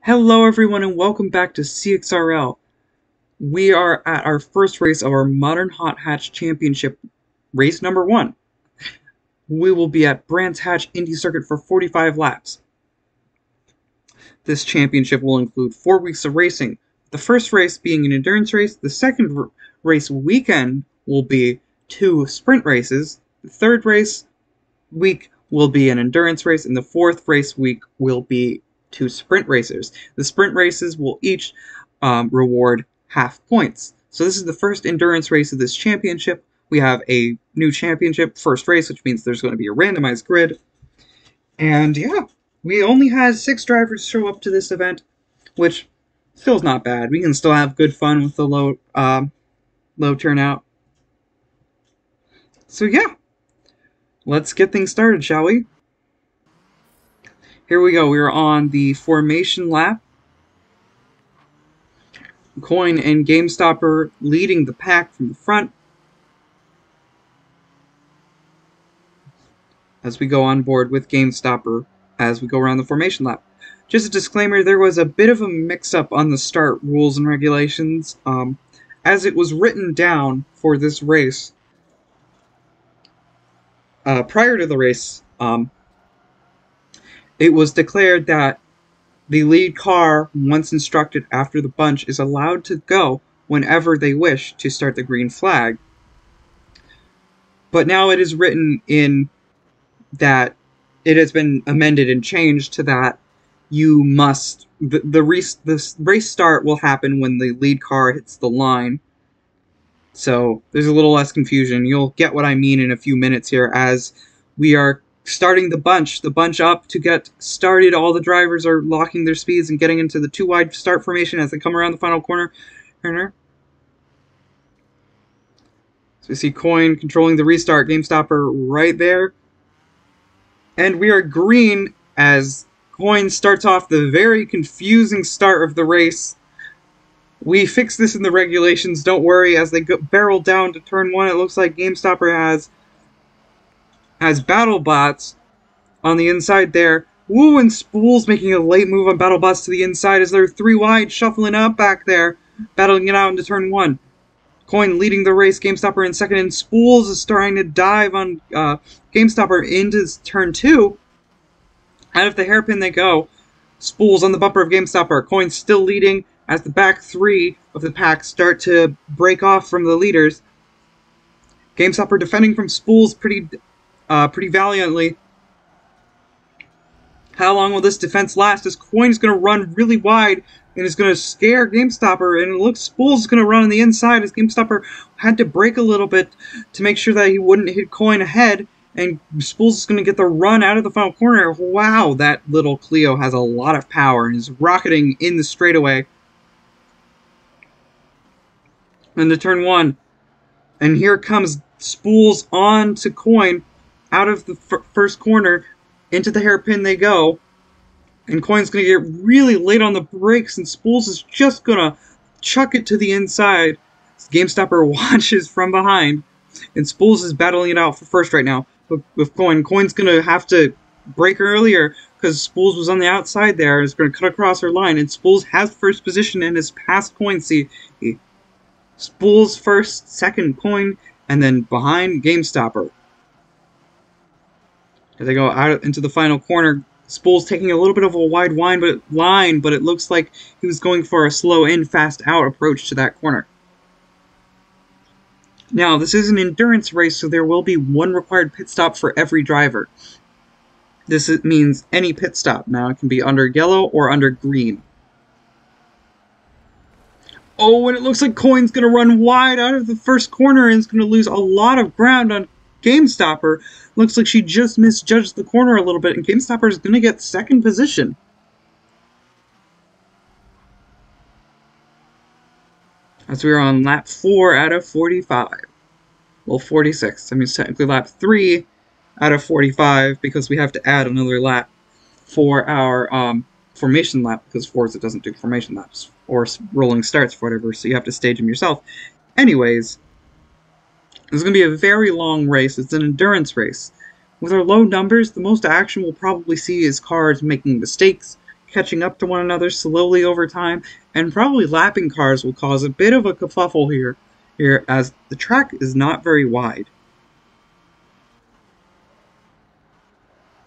Hello everyone and welcome back to CXRL. We are at our first race of our Modern Hot Hatch Championship, race number 1. We will be at Brands Hatch Indy Circuit for 45 laps. This championship will include 4 weeks of racing. The first race being an endurance race, the second race weekend will be 2 sprint races, the third race week will be an endurance race, and the fourth race week will be 2 sprint races. The sprint races will each reward half points. So this is the first endurance race of this championship. We have a new championship first race, which means there's going to be a randomized grid. And yeah, we only had 6 drivers show up to this event, which still is not bad. We can still have good fun with the low turnout. So yeah, let's get things started, shall we? Here we go. We are on the formation lap. Coin and GameStopper leading the pack from the front. As we go on board with GameStopper as we go around the formation lap. Just a disclaimer, there was a bit of a mix-up on the start rules and regulations. As it was written down for this race, prior to the race, it was declared that the lead car, once instructed after the bunch, is allowed to go whenever they wish to start the green flag. But now it is written in that it has been amended and changed to that you must... The race start will happen when the lead car hits the line. So there's a little less confusion. You'll get what I mean in a few minutes here as we are starting the bunch up to get started. All the drivers are locking their speeds and getting into the 2 wide start formation as they come around the final corner. So we see Coin controlling the restart, GameStopper right there. And we are green as Coin starts off the very confusing start of the race. We fixed this in the regulations, don't worry. As they barrel down to turn 1, it looks like GameStopper has BattleBots on the inside there. Woo, and Spool's making a late move on BattleBots to the inside as they're 3 wide, shuffling up back there, battling it out into turn 1. Coin leading the race, GameStopper in second, and Spools is starting to dive on GameStopper into turn 2. Out of the hairpin they go. Spools on the bumper of GameStopper. Coin still leading as the back 3 of the pack start to break off from the leaders. GameStopper defending from Spools pretty valiantly. How long will this defense last? As Coin is going to run really wide and is going to scare GameStopper, and it looks Spools is going to run on the inside as GameStopper had to brake a little bit to make sure that he wouldn't hit Coin ahead, and Spools is going to get the run out of the final corner. Wow, that little Clio has a lot of power and is rocketing in the straightaway into turn 1. And here comes Spools on to Coin out of the first corner. Into the hairpin they go. And Coin's going to get really late on the brakes, and Spools is just going to chuck it to the inside. GameStopper watches from behind, and Spools is battling it out for first right now with Coin. Coin's going to have to brake earlier because Spools was on the outside there and is going to cut across her line, and Spools has first position and is past Coin. See, Spools first, second Coin, and then behind GameStopper. As they go out into the final corner, Spools taking a little bit of a wide line, but it looks like he was going for a slow in, fast out approach to that corner. Now, this is an endurance race, so there will be 1 required pit stop for every driver. This means any pit stop. Now, it can be under yellow or under green. Oh, and it looks like Coin's going to run wide out of the first corner and is going to lose a lot of ground on GameStopper. Looks like she just misjudged the corner a little bit, and GameStopper is going to get second position. As we are on lap 4 out of 45. Well, 46. I mean, it's technically lap 3 out of 45 because we have to add another lap for our formation lap, because Forza doesn't do formation laps or rolling starts or whatever, so you have to stage them yourself. Anyways, this is going to be a very long race. It's an endurance race. With our low numbers, the most action we'll probably see is cars making mistakes, catching up to one another slowly over time, and probably lapping cars will cause a bit of a kerfuffle here as the track is not very wide.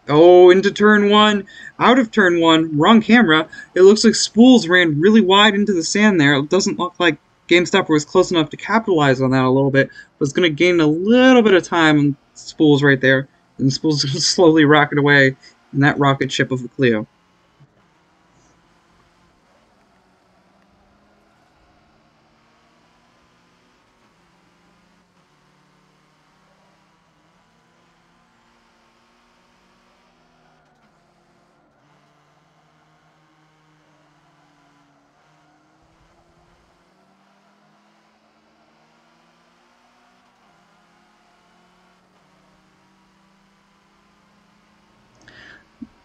Oh, into turn one, out of turn one, wrong camera. It looks like Spools ran really wide into the sand there. It doesn't look like GameStopper was close enough to capitalize on that a little bit. Was going to gain a little bit of time on Spools right there. And Spools slowly rocket away in that rocket ship of a Clio.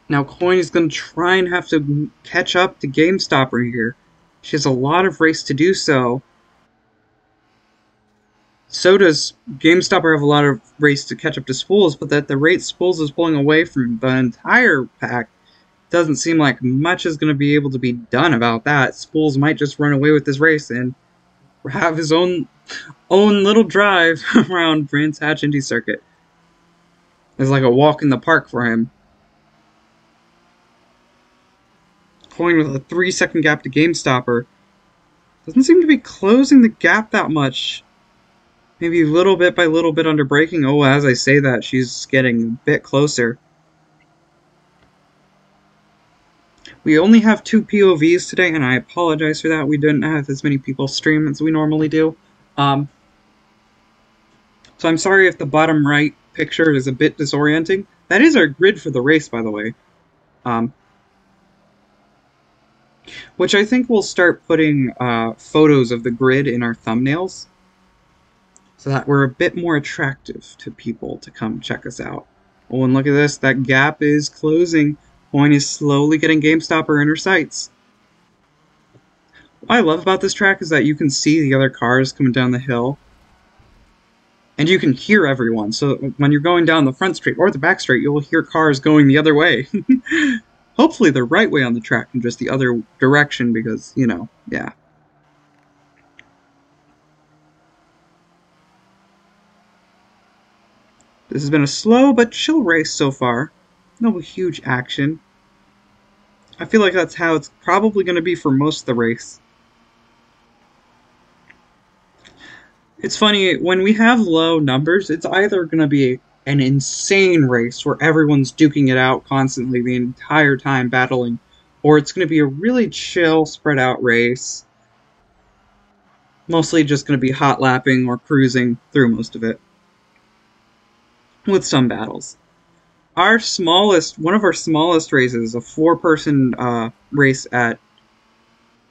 Now Coin is going to try and have to catch up to GameStopper here. She has a lot of race to do so. So does GameStopper have a lot of race to catch up to Spools, but at the rate Spools is pulling away from the entire pack, doesn't seem like much is going to be able to be done about that. Spools might just run away with this race and have his own little drive around Brands Hatch Indy Circuit. It's like a walk in the park for him. Coin with a 3-second gap to GameStopper. Doesn't seem to be closing the gap that much. Maybe little bit by little bit under braking. Oh, as I say that, she's getting a bit closer. We only have 2 POVs today, and I apologize for that. We didn't have as many people stream as we normally do. So I'm sorry if the bottom right picture is a bit disorienting. That is our grid for the race, by the way. Which I think we'll start putting photos of the grid in our thumbnails, so that we're a bit more attractive to people to come check us out. Oh, and look at this. That gap is closing. Coin is slowly getting GameStopper in her sights. What I love about this track is that you can see the other cars coming down the hill. And you can hear everyone. So when you're going down the front straight or the back straight, you'll hear cars going the other way. Hopefully the right way on the track and just the other direction because, you know, yeah. This has been a slow but chill race so far. No huge action. I feel like that's how it's probably going to be for most of the race. It's funny, when we have low numbers, it's either going to be an insane race where everyone's duking it out constantly the entire time battling, or it's going to be a really chill, spread out race. Mostly just going to be hot lapping or cruising through most of it. With some battles. One of our smallest races, a 4-person race at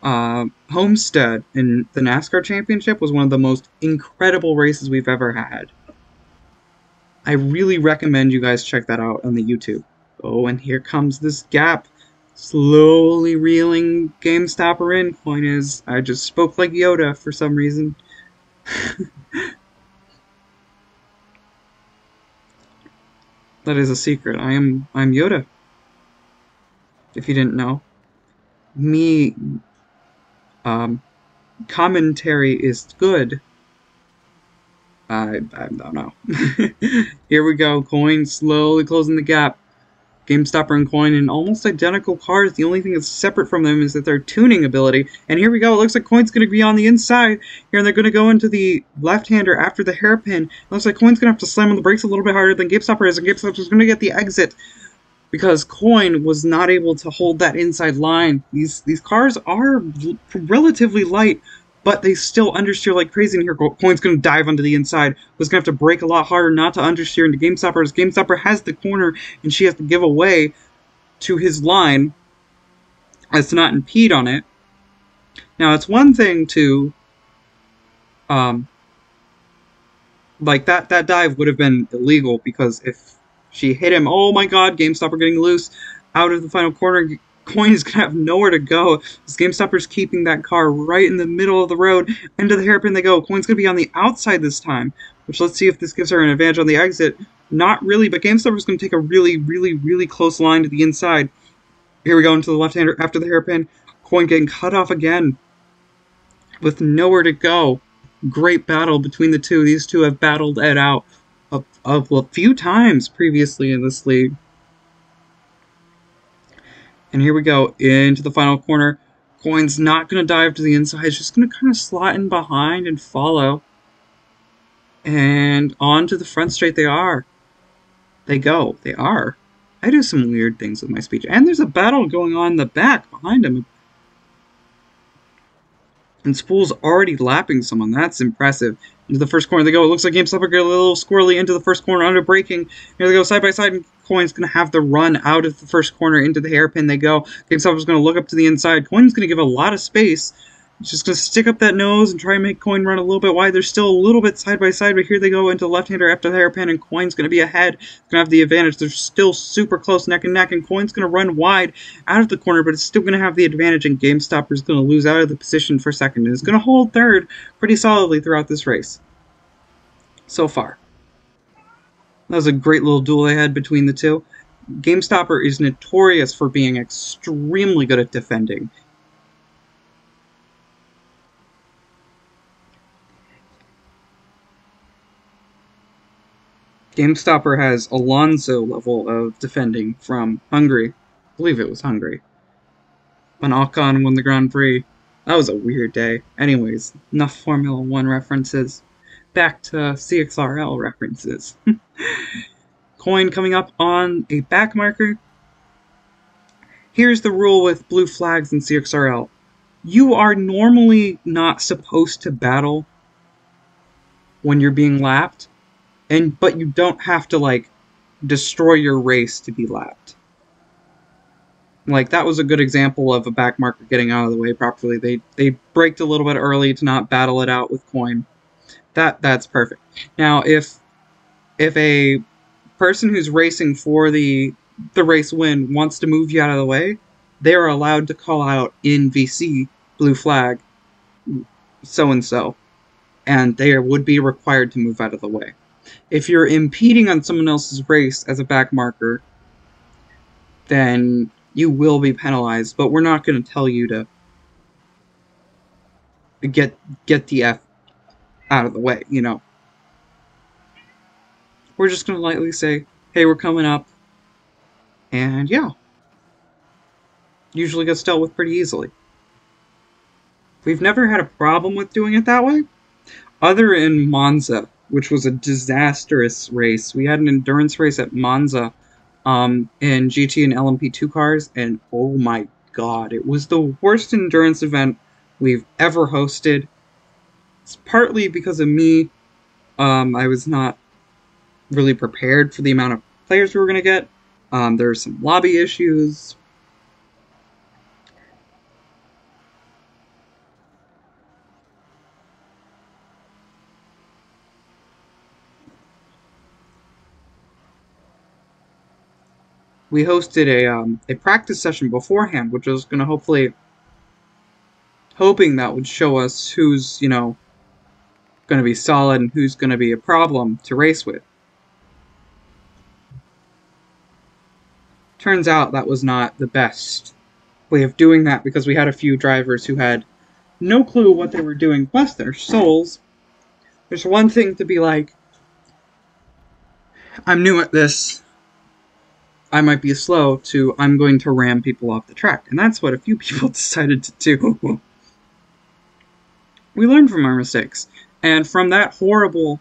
Homestead in the NASCAR Championship, was one of the most incredible races we've ever had. I really recommend you guys check that out on the YouTube. Oh, and here comes this gap. Slowly reeling GameStopper in. Point is, I just spoke like Yoda for some reason. That is a secret. I'm Yoda. If you didn't know. Me, commentary is good. I don't know. Here we go. Coin slowly closing the gap. GameStopper and Coin in almost identical cars. The only thing that's separate from them is that their tuning ability. And here we go. It looks like Coin's going to be on the inside here, and they're going to go into the left-hander after the hairpin. It looks like Coin's going to have to slam on the brakes a little bit harder than GameStopper is, and GameStopper's going to get the exit because Coin was not able to hold that inside line. These cars are relatively light, but they still understeer like crazy, and here Coin's going to dive onto the inside. Was going to have to brake a lot harder not to understeer into GameStopper, as GameStopper has the corner, and she has to give away to his line as to not impede on it. Now, it's one thing to, like, that dive would have been illegal, because if she hit him, oh my god, GameStopper getting loose out of the final corner, Coin is going to have nowhere to go. This GameStopper's keeping that car right in the middle of the road. Into the hairpin they go. Coin's going to be on the outside this time, which let's see if this gives her an advantage on the exit. Not really, but GameStopper's going to take a really, really, really close line to the inside. Here we go into the left-hander after the hairpin. Coin getting cut off again with nowhere to go. Great battle between the two. These two have battled it out a few times previously in this league. And here we go into the final corner. Coin's not going to dive to the inside. He's just going to kind of slot in behind and follow. And on to the front straight they are. They go. They are. I do some weird things with my speech. And there's a battle going on in the back behind him. And Spool's already lapping someone. That's impressive. Into the first corner they go. It looks like GameStop are getting a little squirrely into the first corner under braking. Here they go side by side. And Coin's going to have the run out of the first corner into the hairpin they go. GameStop is going to look up to the inside. Coin's going to give a lot of space. He's just going to stick up that nose and try and make Coin run a little bit wide. They're still a little bit side by side, but here they go into the left-hander after the hairpin, and Coin's going to be ahead. Going to have the advantage. They're still super close neck and neck, and Coin's going to run wide out of the corner, but it's still going to have the advantage, and GameStopper's going to lose out of the position for second, and is going to hold third pretty solidly throughout this race. So far. That was a great little duel they had between the two. GameStopper is notorious for being extremely good at defending. GameStopper has Alonso level of defending from Hungary. I believe it was Hungary. When Ocon won the Grand Prix. That was a weird day. Anyways, enough Formula 1 references. Back to CXRL references. Coin coming up on a back marker. Here's the rule with blue flags in CXRL. You are normally not supposed to battle when you're being lapped. But you don't have to, like, destroy your race to be lapped. Like, that was a good example of a back marker getting out of the way properly. They braked a little bit early to not battle it out with Coin. That's perfect. Now, if a person who's racing for the race win wants to move you out of the way, they are allowed to call out in VC, blue flag, so-and-so. And they would be required to move out of the way. If you're impeding on someone else's race as a back marker, then you will be penalized, but we're not going to tell you to get the F out of the way, you know. We're just going to lightly say, hey, we're coming up, and yeah. Usually gets dealt with pretty easily. We've never had a problem with doing it that way, other in Monza, which was a disastrous race. We had an endurance race at Monza in GT and LMP2 cars, and oh my god, it was the worst endurance event we've ever hosted. It's partly because of me. I was not really prepared for the amount of players we were going to get. There were some lobby issues. We hosted a practice session beforehand, which was going to hoping that would show us who's, you know, going to be solid and who's going to be a problem to race with. Turns out that was not the best way of doing that, because we had a few drivers who had no clue what they were doing. Bless their souls. There's one thing to be like, I'm new at this, I might be slow, to I'm going to ram people off the track. And that's what a few people decided to do. We learned from our mistakes. And from that horrible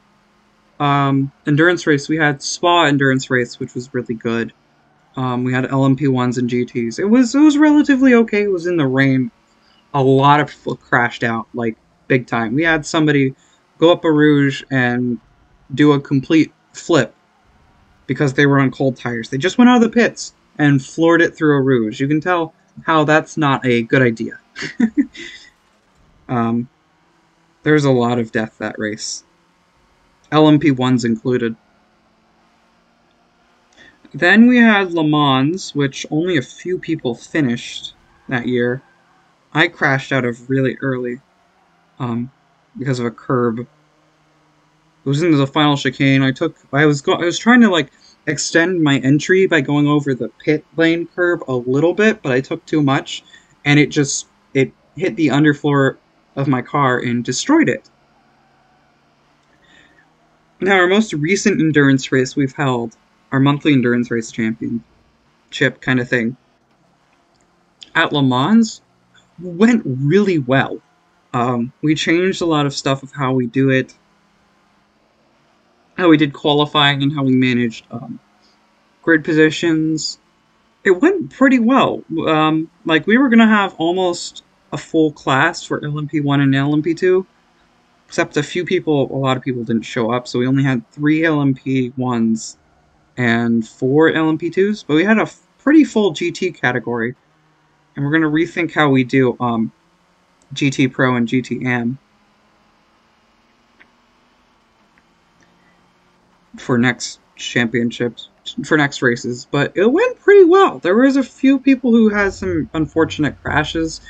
endurance race, we had Spa endurance race, which was really good. We had LMP1s and GTs. It was relatively okay. It was in the rain. A lot of people crashed out, like, big time. We had somebody go up a Rouge and do a complete flip because they were on cold tires. They just went out of the pits and floored it through a Rouge. You can tell how that's not a good idea. There's a lot of death that race. LMP1s included. Then we had Le Mans, which only a few people finished that year. I crashed out of really early because of a curb. It was into the final chicane. I was trying to, like, extend my entry by going over the pit lane curb a little bit, but I took too much, and it hit the underfloor of my car and destroyed it. Now, our most recent endurance race we've held, our monthly endurance race championship kind of thing, at Le Mans, went really well. We changed a lot of stuff of how we do it, how we did qualifying, and how we managed grid positions. It went pretty well. Like, we were going to have almost a full class for LMP1 and LMP2, except a lot of people didn't show up, so we only had 3 LMP1s and 4 LMP2s, but we had a pretty full GT category, and we're going to rethink how we do GT Pro and GT Am for next championships, for next races, but it went pretty well. There was a few people who had some unfortunate crashes,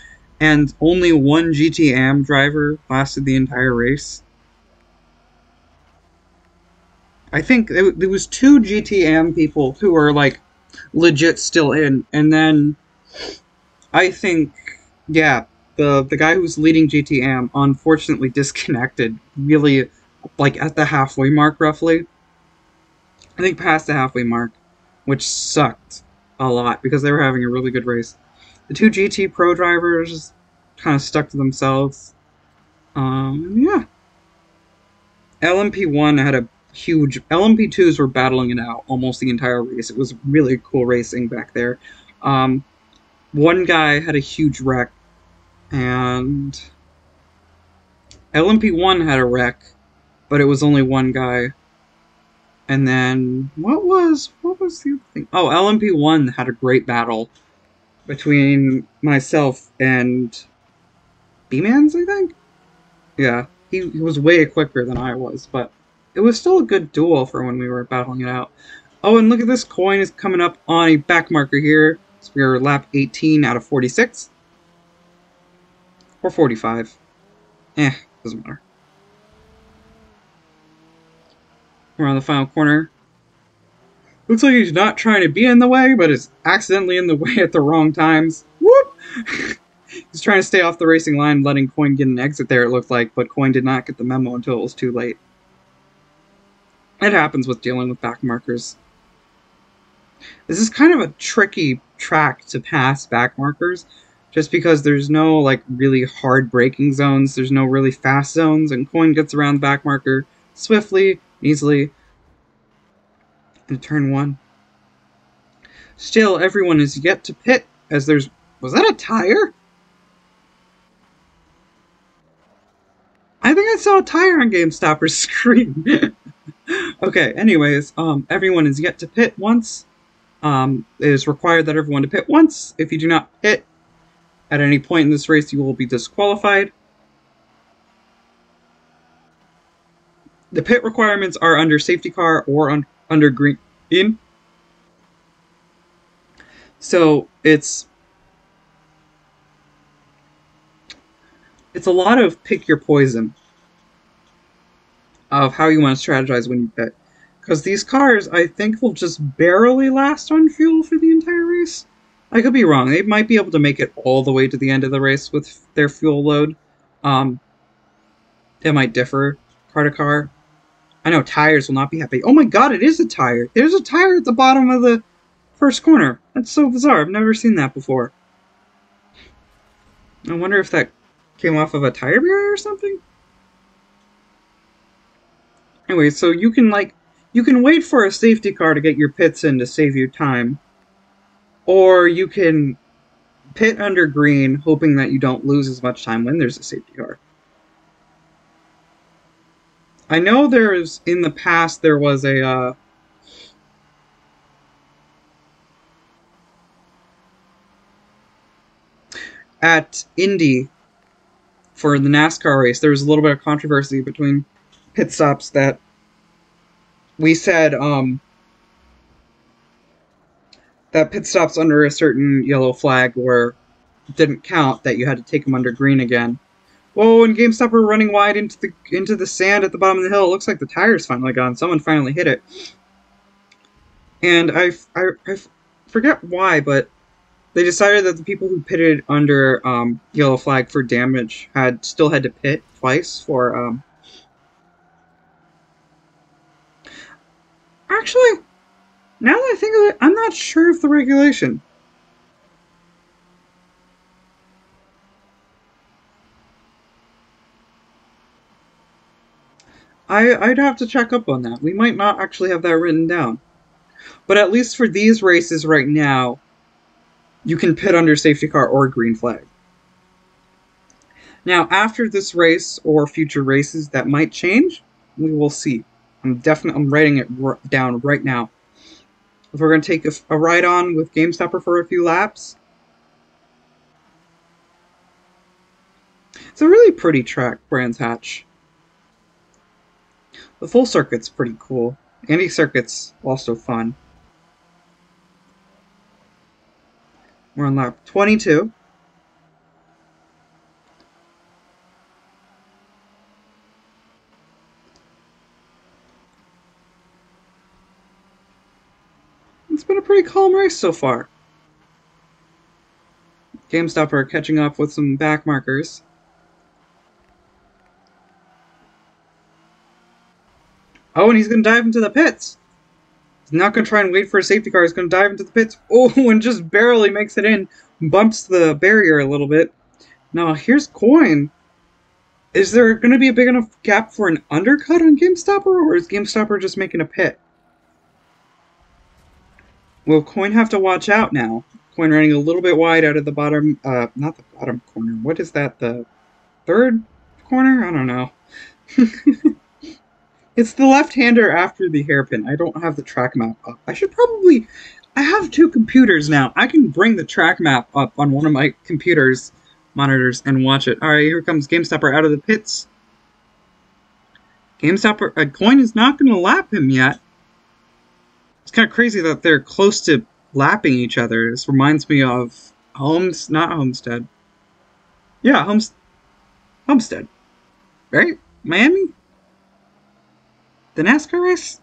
and only one GT Am driver lasted the entire race. I think there was 2 GT Am people who were, like, legit still in, and then I think, yeah, the guy who was leading GT Am unfortunately disconnected really, like, at the halfway mark, roughly. I think past the halfway mark, which sucked a lot because they were having a really good race. The 2 GT Pro drivers kind of stuck to themselves. Yeah. LMP1 had a huge... LMP2s were battling it out almost the entire race. It was really cool racing back there. One guy had a huge wreck, and LMP1 had a wreck, but it was only one guy. And then, what was the other thing? Oh, LMP1 had a great battle between myself and B-Mans, I think? Yeah, he was way quicker than I was, but it was still a good duel for when we were battling it out. Oh, and look at this, coin is coming up on a back marker here. So we are lap 18 out of 46. Or 45. Doesn't matter. We're on the final corner. Looks like he's not trying to be in the way, but is accidentally in the way at the wrong times. Whoop! He's trying to stay off the racing line, letting Coin get an exit there, it looked like, but Coin did not get the memo until it was too late. It happens with dealing with back markers. This is kind of a tricky track to pass back markers, just because there's no, like, really hard braking zones, there's no really fast zones, and Coin gets around the back marker swiftly, easily, in turn 1. Still, everyone is yet to pit, as there's... Was that a tire? I think I saw a tire on GameStopper's screen. Okay, anyways, everyone is yet to pit once. It is required that everyone to pit once. If you do not pit at any point in this race, you will be disqualified. The pit requirements are under safety car or under green. So it's a lot of pick your poison of how you want to strategize when you pit. Because these cars, I think, will just barely last on fuel for the entire race. I could be wrong. They might be able to make it all the way to the end of the race with their fuel load. It might differ car to car. I know tires will not be happy. Oh my god, it is a tire! There's a tire at the bottom of the first corner. That's so bizarre. I've never seen that before. I wonder if that came off of a tire barrier or something? Anyway, so you can wait for a safety car to get your pits in to save you time. Or you can pit under green, hoping that you don't lose as much time when there's a safety car. I know in the past, there was a, at Indy, for the NASCAR race, there was a little bit of controversy between pit stops that we said, that pit stops under a certain yellow flag didn't count, that you had to take them under green again. Whoa, and GameStop were running wide into the sand at the bottom of the hill. It looks like the tire's finally gone. Someone finally hit it. And I forget why, but they decided that the people who pitted under yellow flag for damage still had to pit twice for actually, now that I think of it, I'm not sure of the regulation. I'd have to check up on that. We might not actually have that written down. But at least for these races right now, you can pit under safety car or green flag. Now, after this race or future races that might change, we will see. I'm writing it down right now. If we're going to take a ride on with GameStopper for a few laps, it's a really pretty track, Brands Hatch. The full circuit's pretty cool. Indy circuit's also fun. We're on lap 22. It's been a pretty calm race so far. GameStopper catching up with some back markers. Oh, and he's going to dive into the pits. He's not going to try and wait for a safety car. He's going to dive into the pits. Oh, and just barely makes it in. Bumps the barrier a little bit. Now, here's Coin. Is there going to be a big enough gap for an undercut on GameStopper, or is GameStopper just making a pit? Will Coin have to watch out now? Coin running a little bit wide out of the bottom, not the bottom corner. What is that, the third corner? I don't know. It's the left-hander after the hairpin. I don't have the track map up. I have two computers now. I can bring the track map up on one of my computers monitors and watch it. Alright, here comes GameStopper out of the pits. GameStopper, Coin is not going to lap him yet. It's kind of crazy that they're close to lapping each other. This reminds me of not Homestead. Yeah, Homestead. Right? Miami? The NASCAR race?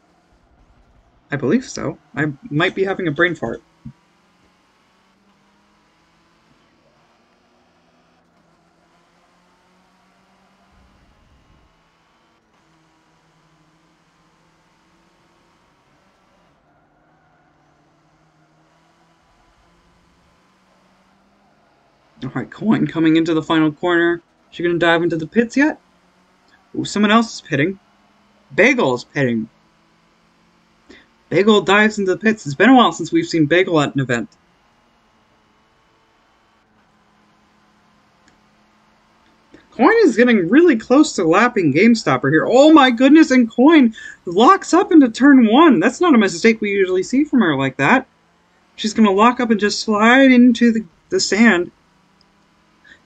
I believe so. I might be having a brain fart. Alright, Coin coming into the final corner. Is she gonna dive into the pits yet? Ooh, someone else is pitting. Bagel is pitting. Bagel dives into the pits. It's been a while since we've seen Bagel at an event. Coin is getting really close to lapping GameStopper here. Oh my goodness, and Coin locks up into turn one. That's not a mistake we usually see from her like that. She's going to lock up and just slide into the sand.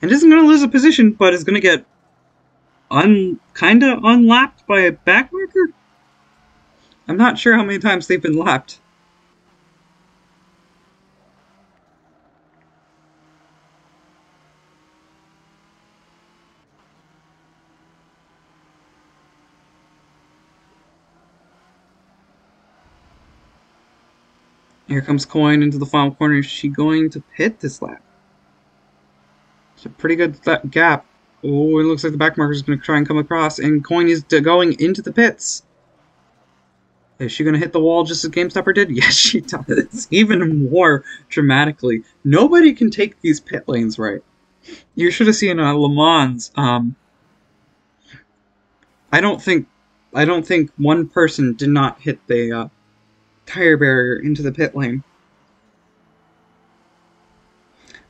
And isn't going to lose a position, but is going to get kind of unlapped by a backmarker? I'm not sure how many times they've been lapped. Here comes Coin into the final corner. Is she going to pit this lap? It's a pretty good gap. Oh, it looks like the backmarker is going to try and come across, and Coin is going into the pits. Is she going to hit the wall just as GameStopper did? Yes, she does. Even more dramatically. Nobody can take these pit lanes right. You should have seen Le Mans. I don't think one person did not hit the tire barrier into the pit lane.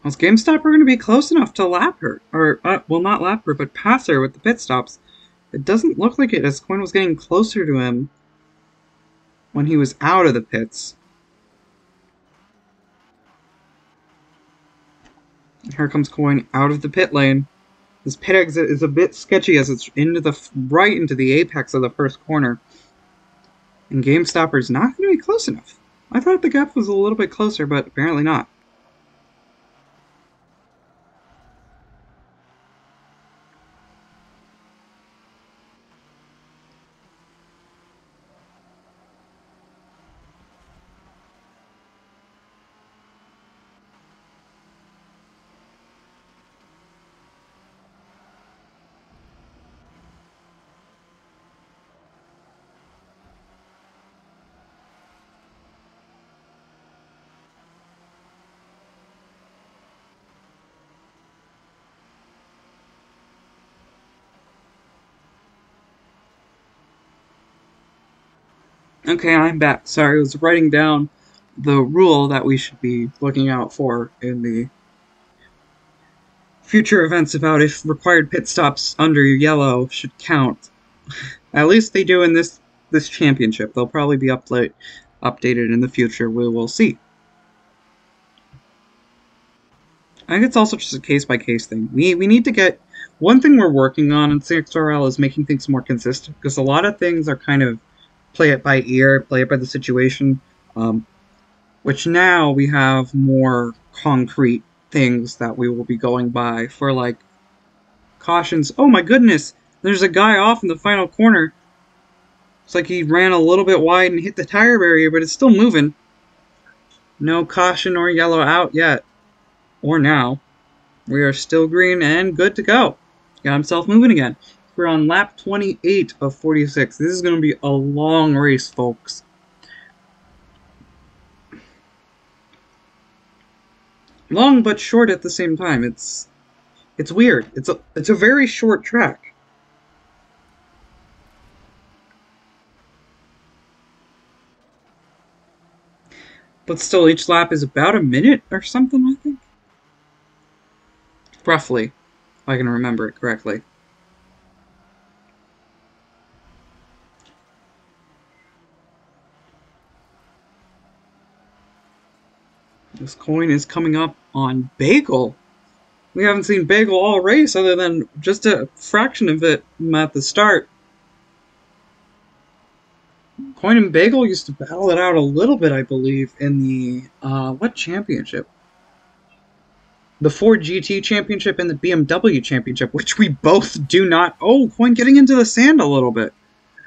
Was GameStopper going to be close enough to lap her? Or, well, not lap her, but pass her with the pit stops? It doesn't look like it, as Coin was getting closer to him when he was out of the pits. Here comes Coin out of the pit lane. This pit exit is a bit sketchy as it's right into the apex of the first corner. And GameStopper is not going to be close enough. I thought the gap was a little bit closer, but apparently not. Okay, I'm back. Sorry, I was writing down the rule that we should be looking out for in the future events about if required pit stops under yellow should count. At least they do in this championship. They'll probably be updated in the future. We will see. I think it's also just a case-by-case thing. We need to get... One thing we're working on in CXRL is making things more consistent, because a lot of things are kind of play it by ear, play it by the situation, which now we have more concrete things that we will be going by for, like, cautions. Oh my goodness! There's a guy off in the final corner. It's like he ran a little bit wide and hit the tire barrier, but it's still moving. No caution or yellow out yet. Or now. We are still green and good to go. Got himself moving again. We're on lap 28 of 46. This is going to be a long race, folks. Long but short at the same time. It's weird. It's a very short track. But still, each lap is about a minute or something, I think. Roughly, if I can remember it correctly. This coin is coming up on Bagel. We haven't seen Bagel all race other than just a fraction of it at the start. Coin and Bagel used to battle it out a little bit, I believe, in the, what championship? The Ford GT Championship and the BMW Championship, which we both do not... Oh, Coin getting into the sand a little bit.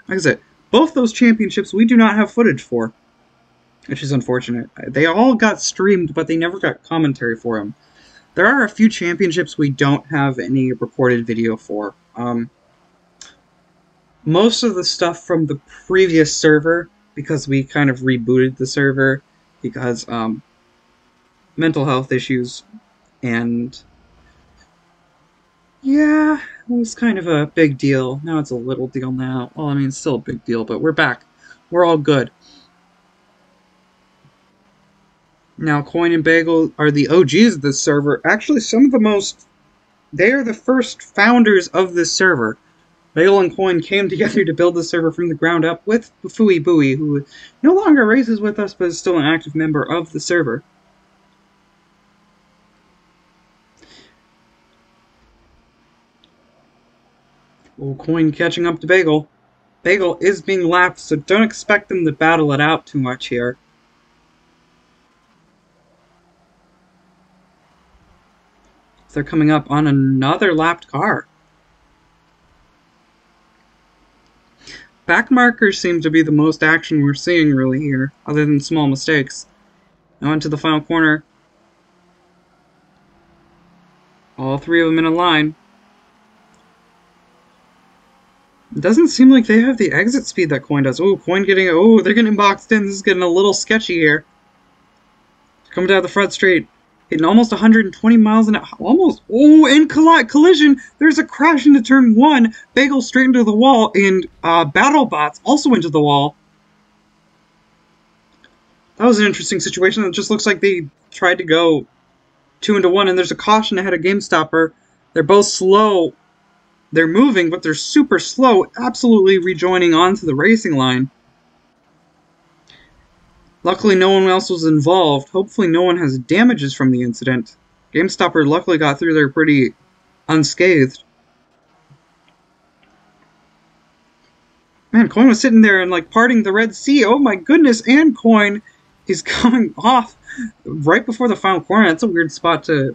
Like I said, both those championships we do not have footage for, which is unfortunate. They all got streamed, but they never got commentary for them. There are a few championships we don't have any recorded video for. Most of the stuff from the previous server, because we kind of rebooted the server, because mental health issues, and yeah, it was kind of a big deal. Now it's a little deal now. Well, I mean, it's still a big deal, but we're back. We're all good. Now, Coin and Bagel are the OGs of this server. Actually, some of the most... They are the first founders of this server. Bagel and Coin came together to build the server from the ground up with Fooey Booey, who no longer races with us, but is still an active member of the server. Oh, Coin catching up to Bagel. Bagel is being lapped, so don't expect them to battle it out too much here. They're coming up on another lapped car. Back markers seem to be the most action we're seeing really here, other than small mistakes. Now into the final corner. All three of them in a line. It doesn't seem like they have the exit speed that Coin does. Oh, Coin getting... Oh, they're getting boxed in. This is getting a little sketchy here. Coming down the front straight. Hitting almost 120 miles an hour. Almost. Oh, and collision. There's a crash into turn 1. Bagel straight into the wall. And BattleBots also into the wall. That was an interesting situation. It just looks like they tried to go 2 into 1. And there's a caution ahead of GameStopper. They're both slow. They're moving, but they're super slow. Absolutely rejoining onto the racing line. Luckily, no one else was involved. Hopefully, no one has damages from the incident. GameStopper luckily got through there pretty unscathed. Man, Coin was sitting there and, like, parting the Red Sea. Oh my goodness, and Coin is coming off right before the final corner. That's a weird spot to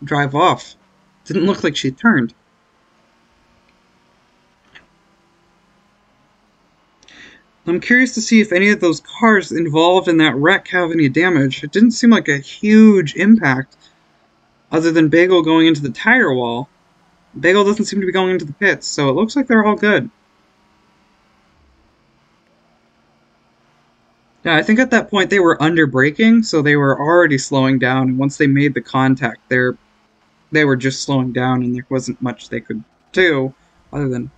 drive off. Didn't look like she turned. I'm curious to see if any of those cars involved in that wreck have any damage. It didn't seem like a huge impact, other than Bagel going into the tire wall. Bagel doesn't seem to be going into the pits, so it looks like they're all good. Yeah, I think at that point they were under braking, so they were already slowing down, and once they made the contact, they were just slowing down, and there wasn't much they could do, other than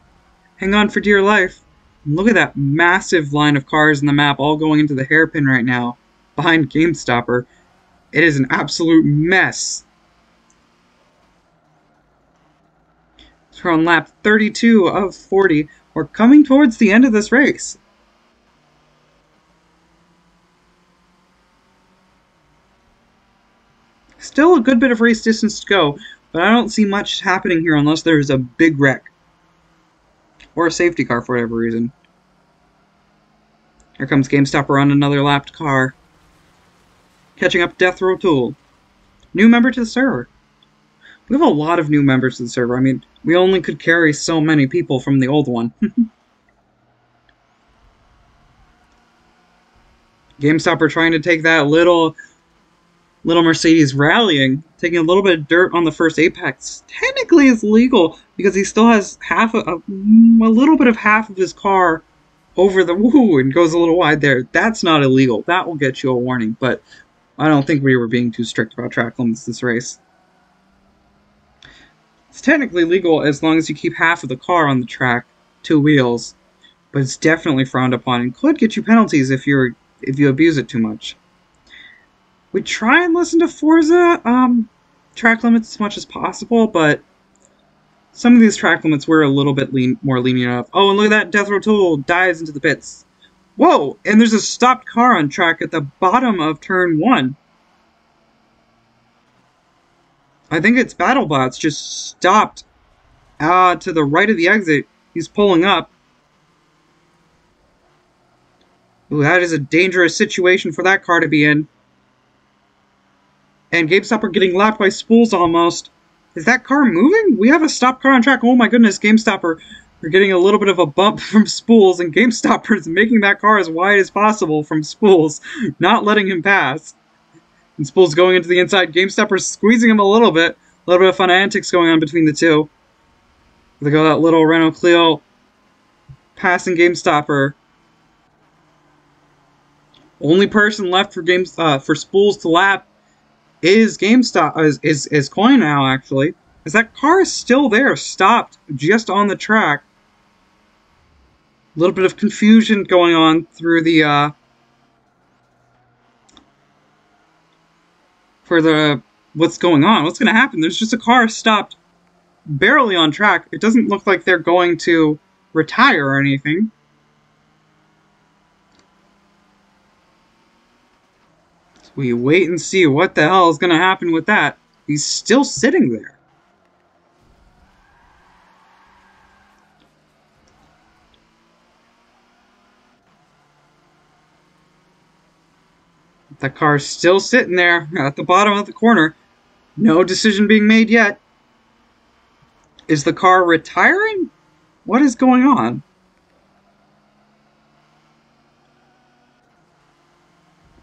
hang on for dear life. Look at that massive line of cars in the map all going into the hairpin right now, behind GameStopper. It is an absolute mess. So we're on lap 32 of 40. We're coming towards the end of this race. Still a good bit of race distance to go, but I don't see much happening here unless there's a big wreck. Or a safety car for whatever reason. Here comes GameStopper on another lapped car. Catching up Death Row Tool. New member to the server. We have a lot of new members to the server. I mean, we only could carry so many people from the old one. GameStopper trying to take that little Mercedes rallying, taking a little bit of dirt on the first apex. Technically it's legal because he still has a little bit of half of his car over the woo and goes a little wide there. That's not illegal. That will get you a warning, but I don't think we were being too strict about track limits this race. It's technically legal as long as you keep half of the car on the track, 2 wheels, but it's definitely frowned upon and could get you penalties if you abuse it too much. We try and listen to Forza track limits as much as possible, but some of these track limits were a little bit more lenient of. Oh, and look at that, Death Row Tool dives into the pits. Whoa, and there's a stopped car on track at the bottom of turn 1. I think it's BattleBots just stopped to the right of the exit. He's pulling up. Ooh, that is a dangerous situation for that car to be in. And GameStopper getting lapped by Spools almost. Is that car moving? We have a stopped car on track. Oh my goodness, GameStopper. We're getting a little bit of a bump from Spools, and GameStopper is making that car as wide as possible from Spools, not letting him pass. And Spools going into the inside. GameStopper squeezing him a little bit. A little bit of fun antics going on between the two. They go that little Renault Clio passing GameStopper. Only person left for Spools to lap is is Coin now, actually. As that car is still there, stopped just on the track. A little bit of confusion going on through the what's going on? What's going to happen? There's just a car stopped barely on track. It doesn't look like they're going to retire or anything. So we wait and see what the hell is going to happen with that. He's still sitting there. The car's still sitting there at the bottom of the corner. No decision being made yet. Is the car retiring? What is going on?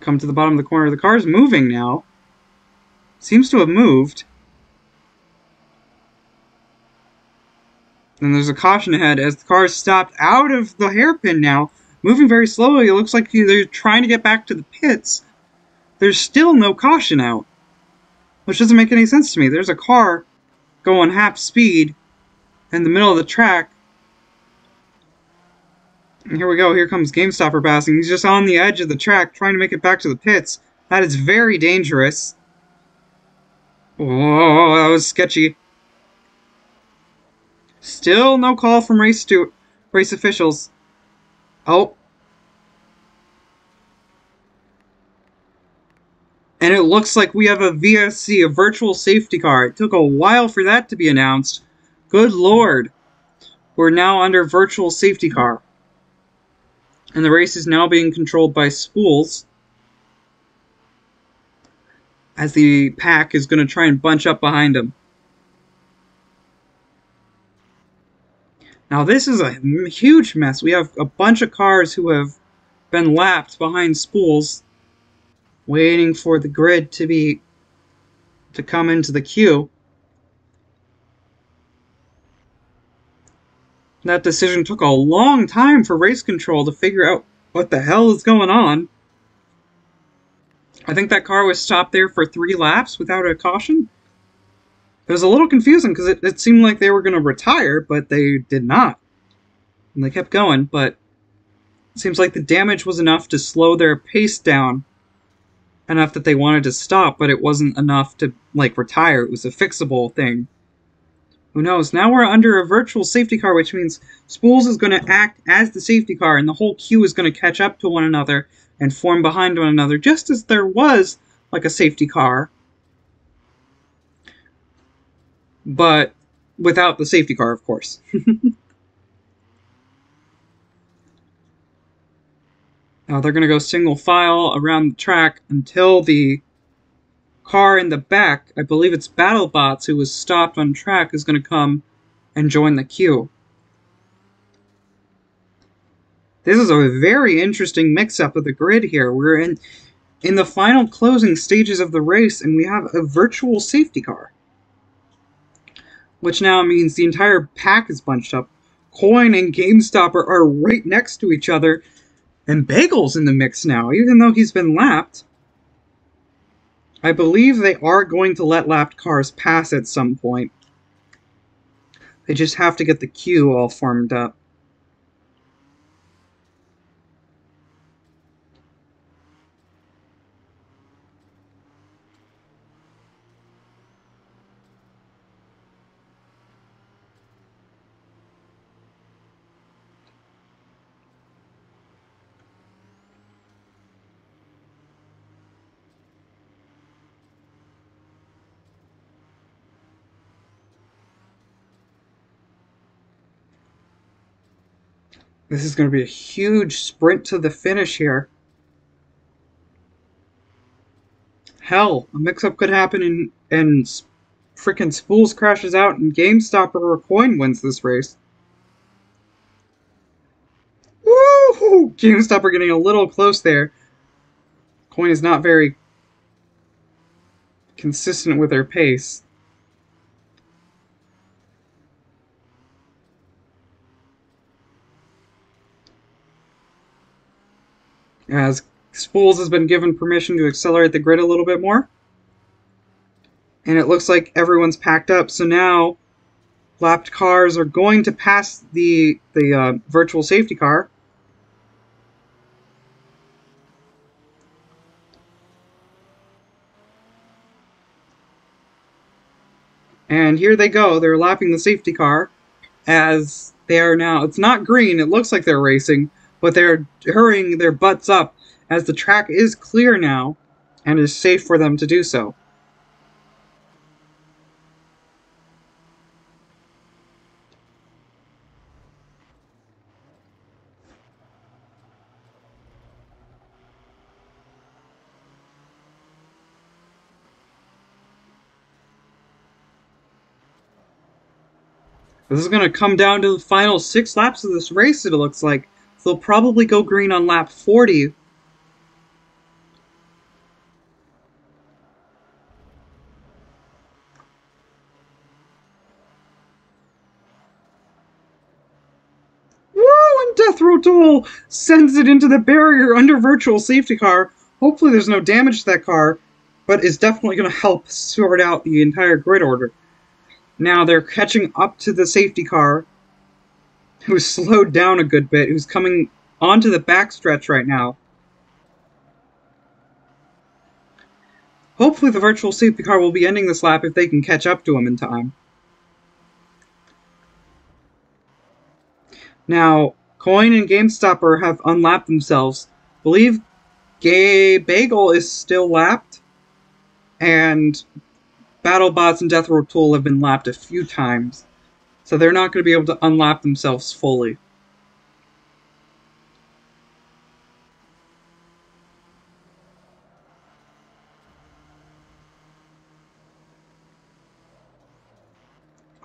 Come to the bottom of the corner. The car's moving now. Seems to have moved. And there's a caution ahead as the car is stopped out of the hairpin now. Moving very slowly. It looks like they're trying to get back to the pits. There's still no caution out, which doesn't make any sense to me. There's a car going half speed in the middle of the track. And here we go. Here comes GameStopper passing. He's just on the edge of the track trying to make it back to the pits. That is very dangerous. Oh, that was sketchy. Still no call from race officials. Oh. And it looks like we have a VSC, a virtual safety car. It took a while for that to be announced. Good lord. We're now under virtual safety car. And the race is now being controlled by Spools. As the pack is going to try and bunch up behind him. Now this is a huge mess. We have a bunch of cars who have been lapped behind Spools, waiting for the grid to come into the queue. That decision took a long time for race control to figure out what the hell is going on. I think that car was stopped there for 3 laps without a caution. It was a little confusing because it seemed like they were going to retire, but they did not. And they kept going, but Seems like the damage was enough to slow their pace down, enough that they wanted to stop, but it wasn't enough to, like, retire. It was a fixable thing. Who knows? Now we're under a virtual safety car, which means Spools is going to act as the safety car, and the whole queue is going to catch up to one another and form behind one another, just as there was, like, a safety car, but without the safety car, of course. Now they're going to go single file around the track until the car in the back, I believe it's BattleBots, who was stopped on track, is going to come and join the queue. This is a very interesting mix-up of the grid here. We're in the final closing stages of the race, and we have a virtual safety car. Which now means the entire pack is bunched up. Coin and GameStopper are right next to each other, and Bagel's in the mix now, even though he's been lapped. I believe they are going to let lapped cars pass at some point. They just have to get the queue all formed up. This is going to be a huge sprint to the finish here. Hell, a mix-up could happen and frickin' Spools crashes out and GameStopper or Coin wins this race. Woo! GameStopper getting a little close there. Coin is not very consistent with their pace. As Spools has been given permission to accelerate the grid a little bit more. And it looks like everyone's packed up, so now lapped cars are going to pass the virtual safety car. And here they go, they're lapping the safety car as they are now, it's not green, it looks like they're racing, but they're hurrying their butts up as the track is clear now and is safe for them to do so. This is going to come down to the final 6 laps of this race, it looks like. They'll probably go green on lap 40. Woo! And Death Row Toll sends it into the barrier under virtual safety car. Hopefully there's no damage to that car, but it's definitely going to help sort out the entire grid order. Now they're catching up to the safety car, who's slowed down a good bit, who's coming onto the backstretch right now. Hopefully the virtual safety car will be ending this lap if they can catch up to him in time. Now, Coin and GameStopper have unlapped themselves. I believe Bagel is still lapped, and BattleBots and Death Row Tool have been lapped a few times, so they're not going to be able to unlap themselves fully.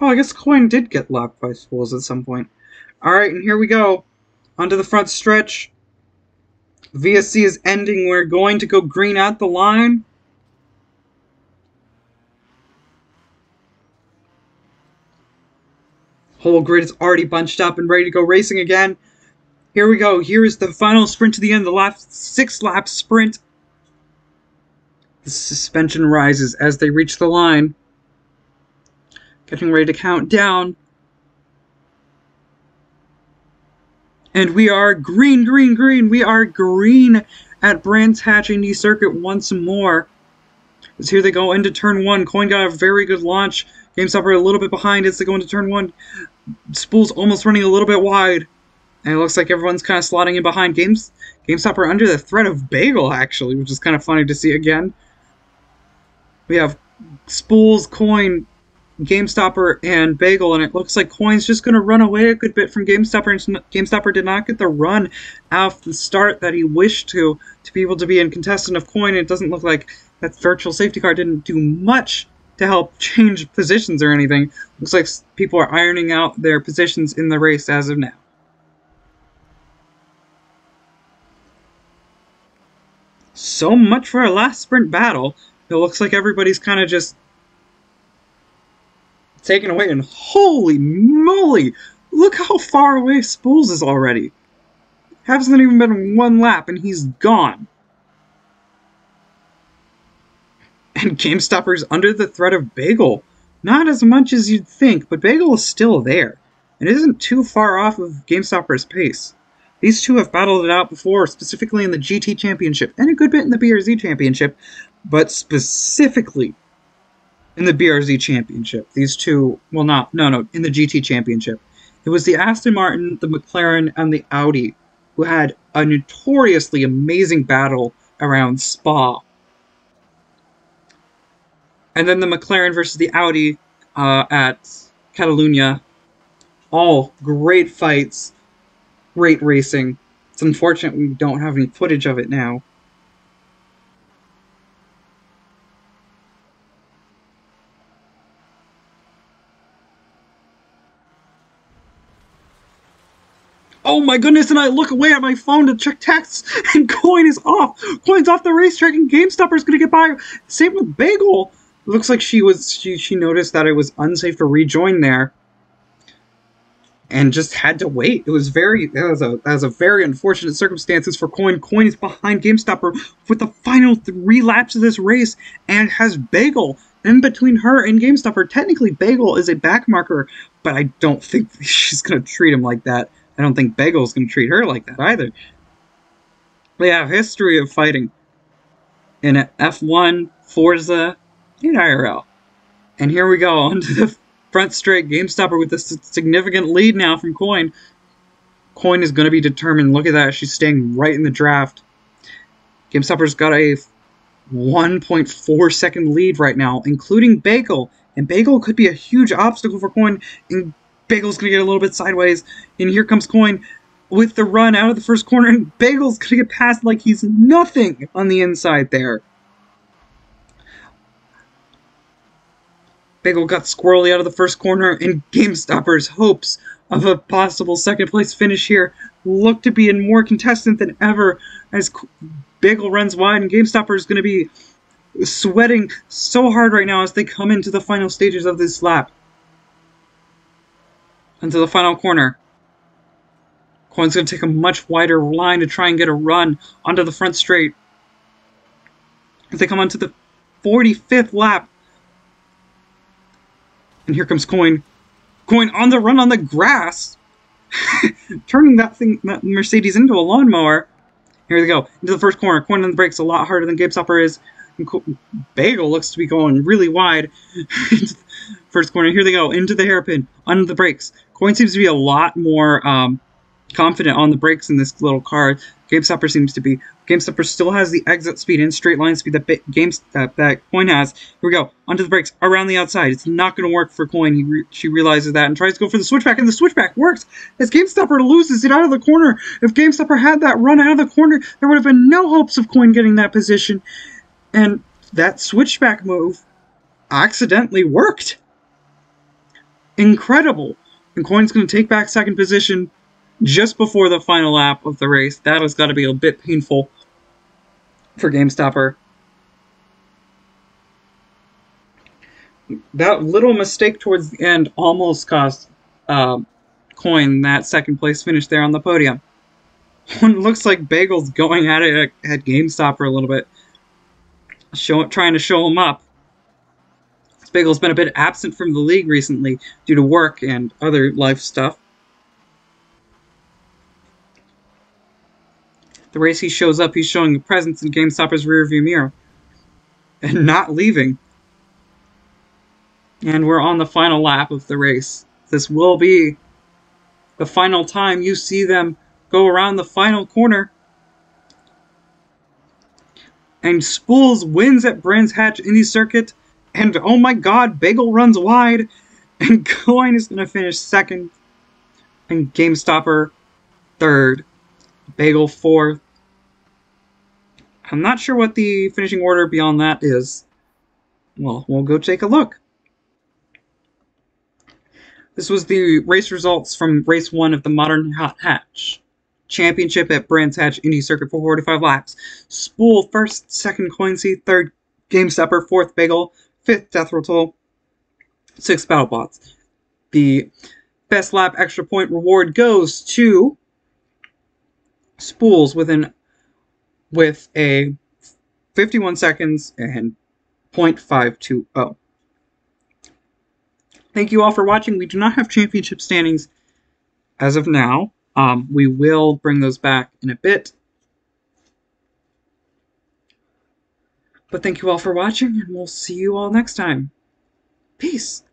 Oh, I guess Coin did get lapped by Spools at some point. Alright, and here we go. Onto the front stretch. VSC is ending. We're going to go green at the line. Whole grid is already bunched up and ready to go racing again. Here we go. Here is the final sprint to the end, the last 6-lap sprint. The suspension rises as they reach the line. Getting ready to count down. And we are green, green, green. We are green at Brands Hatch Indy Circuit once more. As here they go into turn one. Coin got a very good launch. GameStopper a little bit behind as they go into turn one. Spool's almost running a little bit wide. And it looks like everyone's kind of slotting in behind. GameStopper under the threat of Bagel, actually, which is kind of funny to see again. We have Spools, Coin, GameStopper, and Bagel, and it looks like Coin's just going to run away a good bit from GameStopper, and GameStopper did not get the run off the start that he wished to be able to be in contestant of Coin. It doesn't look like that virtual safety car didn't do much to help change positions or anything. Looks like people are ironing out their positions in the race as of now. So much for our last sprint battle. It looks like everybody's kind of just taken away, and holy moly, look how far away Spools is already. Hasn't even been one lap and he's gone. And GameStopper's under the threat of Bagel. Not as much as you'd think, but Bagel is still there, and isn't too far off of GameStopper's pace. These two have battled it out before, specifically in the GT Championship, and a good bit in the BRZ Championship, but specifically in the BRZ Championship. These two, well, in the GT Championship. It was the Aston Martin, the McLaren, and the Audi who had a notoriously amazing battle around Spa. And then the McLaren versus the Audi at Catalunya. All great fights, great racing. It's unfortunate we don't have any footage of it now. Oh my goodness, and I look away at my phone to check texts, and Coin is off. Coin's off the racetrack, and GameStopper's gonna get by. Same with Bagel. It looks like she noticed that it was unsafe to rejoin there, and just had to wait. That was a very unfortunate circumstances for Coin. Coin is behind GameStopper with the final 3 laps of this race, and has Bagel in between her and GameStopper. Technically, Bagel is a back marker, but I don't think she's gonna treat him like that. I don't think Bagel's going to treat her like that either. They have history of fighting in F1, Forza, and IRL. And here we go, onto the front straight. GameStopper with a significant lead now from Coin. Coin is going to be determined. Look at that. She's staying right in the draft. GameStopper's got a 1.4 second lead right now, including Bagel. And Bagel could be a huge obstacle for Coin. And Bagel's going to get a little bit sideways, and here comes Coin with the run out of the first corner, and Bagel's going to get past like he's nothing on the inside there. Bagel got squirrely out of the first corner, and GameStopper's hopes of a possible second place finish here look to be in more contestant than ever as Bagel runs wide, and GameStopper is going to be sweating so hard right now as they come into the final stages of this lap. Into the final corner. Coin's going to take a much wider line to try and get a run onto the front straight. As they come onto the 45th lap. And here comes Coin. Coin on the run on the grass. Turning that Mercedes into a lawnmower. Here they go. Into the first corner. Coin on the brakes a lot harder than GameStopper is. Bagel looks to be going really wide. First corner. Here they go. Into the hairpin. Under the brakes. Coin seems to be a lot more confident on the brakes in this little car. GameStopper seems to be. GameStopper still has the exit speed and straight line speed that Coin has. Here we go. Onto the brakes. Around the outside. It's not going to work for Coin. She realizes that and tries to go for the switchback. And the switchback works as GameStopper loses it out of the corner. If GameStopper had that run out of the corner, there would have been no hopes of Coin getting that position. And that switchback move accidentally worked. Incredible. And Coin's going to take back second position just before the final lap of the race. That has got to be a bit painful for GameStopper. That little mistake towards the end almost cost Coin that second place finish there on the podium. It looks like Bagel's going at it at GameStopper a little bit. Trying to show him up. Bagel's been a bit absent from the league recently due to work and other life stuff. The race he shows up, he's showing a presence in GameStopper's rearview mirror. And not leaving. And we're on the final lap of the race. This will be the final time you see them go around the final corner. And Spools wins at Brands Hatch Indy Circuit. And oh my god, Bagel runs wide. And Coin is going to finish second. And GameStopper third. Bagel fourth. I'm not sure what the finishing order beyond that is. Well, we'll go take a look. This was the race results from race 1 of the Modern Hot Hatch Championship at Brands Hatch Indy Circuit for 45 laps. Spool first, second Coinsy, third GameStopper, fourth Bagel, fifth Death Roll, sixth BattleBots. The best lap extra point reward goes to Spools with a 51 seconds and 0.520. Thank you all for watching. We do not have championship standings as of now. We will bring those back in a bit. But thank you all for watching, and we'll see you all next time. Peace.